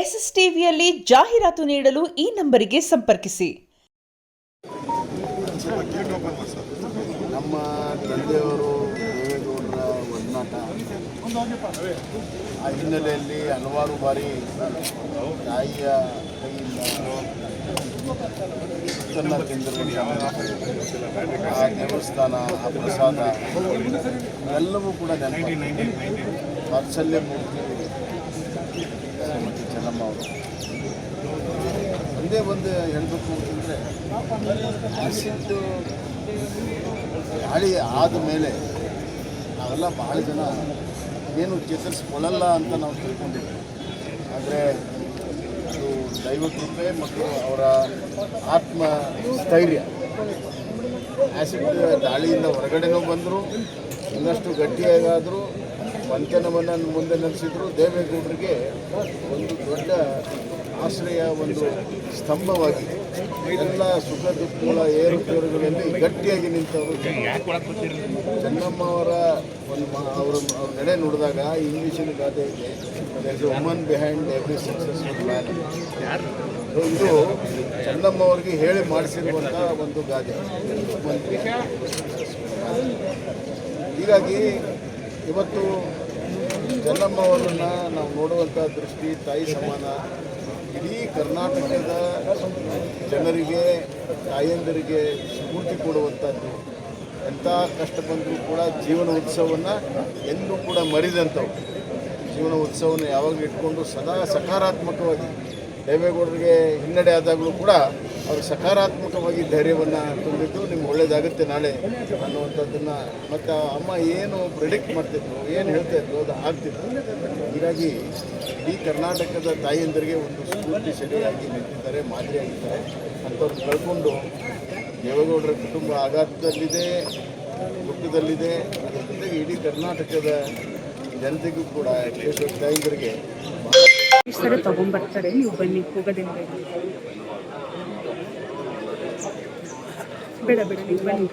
S S ಟಿವಿಯಲ್ಲಿ ಜಾಹೀರಾತು ನೀಡಲು ಈ ನಂಬರಿಗೆ ಸಂಪರ್ಕಿಸಿ. ನಮ್ಮ ತಂದೆಯವರು ದೇವೇಗೌಡರ ಒಡನಾಟ ಆ ಹಿನ್ನೆಲೆಯಲ್ಲಿ ಹಲವಾರು ಬಾರಿ ತಾಯಿಯ ಕೈಯಿಂದ ತನ್ನ ತಿಂದಿರುವಂಥ ಆ ದೇವಸ್ಥಾನ, ಆ ಪ್ರಸಾದ ಎಲ್ಲವೂ ಕೂಡ ನೆನಪು. ವಾತ್ಸಲ್ಯ ಮೂರ್ತಿ ಶ್ರೀಮತಿ ಚೆನ್ನಮ್ಮ ಅವರು ಒಂದೇ ಒಂದು ಹೇಳಬೇಕು ಅಂತಂದರೆ, ಆ್ಯಸಿಡ್ ಗಾಳಿ ಆದ ಮೇಲೆ ನಾವೆಲ್ಲ ಭಾಳ ಜನ ಏನು ಚೇತರಿಸ್ಕೊಳ್ಳಲ್ಲ ಅಂತ ನಾವು ತಿಳ್ಕೊಂಡಿದ್ವಿ. ಆದರೆ ಅದು ದೈವ ಕೃಪೆ ಮತ್ತು ಅವರ ಆತ್ಮ ಸ್ಥೈರ್ಯ. ಆ್ಯಸಿಡ್ ದಾಳಿಯಿಂದ ಹೊರಗಡೆನೂ ಬಂದರು, ಇನ್ನಷ್ಟು ಗಟ್ಟಿಯಾಗಾದರೂ ಮಂಥನವನ್ನು ಮುಂದೆ ನಡೆಸಿದ್ರು. ದೇವೇಗೌಡರಿಗೆ ಒಂದು ದೊಡ್ಡ ಆಶ್ರಯ, ಒಂದು ಸ್ತಂಭವಾಗಿ ಎಲ್ಲ ಸುಖ ದುಃಖಗಳ ಏರುಪೇರುಗಳಲ್ಲಿ ಗಟ್ಟಿಯಾಗಿ ನಿಂತವರು ಚೆನ್ನಮ್ಮ ಅವರ ಒಂದು ಅವ್ರ ನಡೆ ನೋಡಿದಾಗ ಇಂಗ್ಲೀಷಿನ ಗಾದೆ ಇದೆ, there is a woman behind every successful man. ಇದು ಚೆನ್ನಮ್ಮ ಅವರಿಗೆ ಹೇಳಿ ಮಾಡಿಸಿರುವಂಥ ಒಂದು ಗಾದೆ. ಹೀಗಾಗಿ ಇವತ್ತು ಚೆನ್ನಮ್ಮ ಅವರನ್ನು ನಾವು ನೋಡುವಂಥ ದೃಷ್ಟಿ ತಾಯಿ ಸಮಾನ. ಇಡೀ ಕರ್ನಾಟಕದ ಜನರಿಗೆ, ತಾಯಂದಿರಿಗೆ ಸ್ಫೂರ್ತಿ ಕೊಡುವಂಥದ್ದು. ಎಂಥ ಕಷ್ಟ ಬಂದರೂ ಕೂಡ ಜೀವನ ಉತ್ಸವವನ್ನು ಎಂದೂ ಕೂಡ ಮರಿದಂಥವು. ಜೀವನ ಉತ್ಸವವನ್ನು ಯಾವಾಗಲೂ ಇಟ್ಕೊಂಡು ಸದಾ ಸಕಾರಾತ್ಮಕವಾಗಿ, ದೇವೇಗೌಡರಿಗೆ ಹಿನ್ನಡೆ ಆದಾಗಲೂ ಕೂಡ ಅವರು ಸಕಾರಾತ್ಮಕವಾಗಿ ಧೈರ್ಯವನ್ನು ತುಂಬಿದ್ದು, ನಿಮ್ಗೆ ಒಳ್ಳೇದಾಗುತ್ತೆ ನಾಳೆ ಅನ್ನುವಂಥದ್ದನ್ನು. ಮತ್ತು ಅಮ್ಮ ಏನು ಪ್ರಿಡಿಕ್ಟ್ ಮಾಡ್ತಿದ್ರು, ಏನು ಹೇಳ್ತಾಯಿದ್ರು, ಅದು ಆಗ್ತಿತ್ತು. ಹೀಗಾಗಿ ಇಡೀ ಕರ್ನಾಟಕದ ತಾಯಿಯಂದರಿಗೆ ಒಂದು ಸ್ಫೂರ್ತಿ ಸರಿಯಾಗಿ ನಿಂತಿದ್ದಾರೆ, ಮಾದರಿಯಾಗಿದ್ದಾರೆ. ಅಂಥವ್ರು ಕಳ್ಕೊಂಡು ದೇವೇಗೌಡರ ಕುಟುಂಬ ಆಘಾತದಲ್ಲಿದೆ, ದುಃಖದಲ್ಲಿದೆ. ಅದರ ಜೊತೆಗೆ ಇಡೀ ಕರ್ನಾಟಕದ ಜನತೆಗೂ ಕೂಡ ವಿಶೇಷ ತಾಯಿಯಂದರಿಗೆ ತಗೊಂಡ್ಬರ್ತಾರೆ. ನೀವು ಬನ್ನಿ, ಹೋಗೋದೇನು ಬೇಡ ಬೇಡ, ನೀವು ಬನ್ನಿ.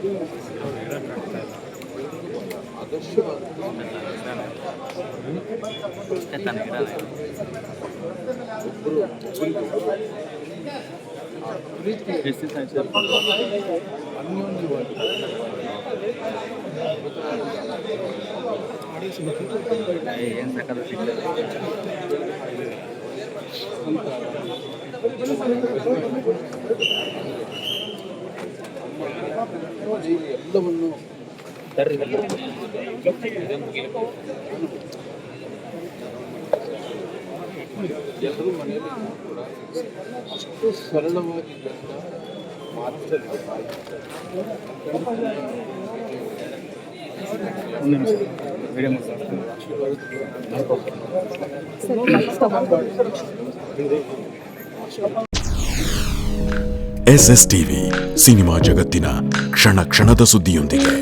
ಎಲ್ಲವನ್ನು ಎಲ್ಲರೂ ಮನೆಯಲ್ಲಿ ಕೂಡ ಅಷ್ಟು ಸರಳವಾಗಿ ಎಸ್ಎಸ್ ಟಿವಿ, ಸಿನಿಮಾ ಜಗತ್ತಿನ ಕ್ಷಣ ಕ್ಷಣದ ಸುದ್ದಿಯೊಂದಿಗೆ.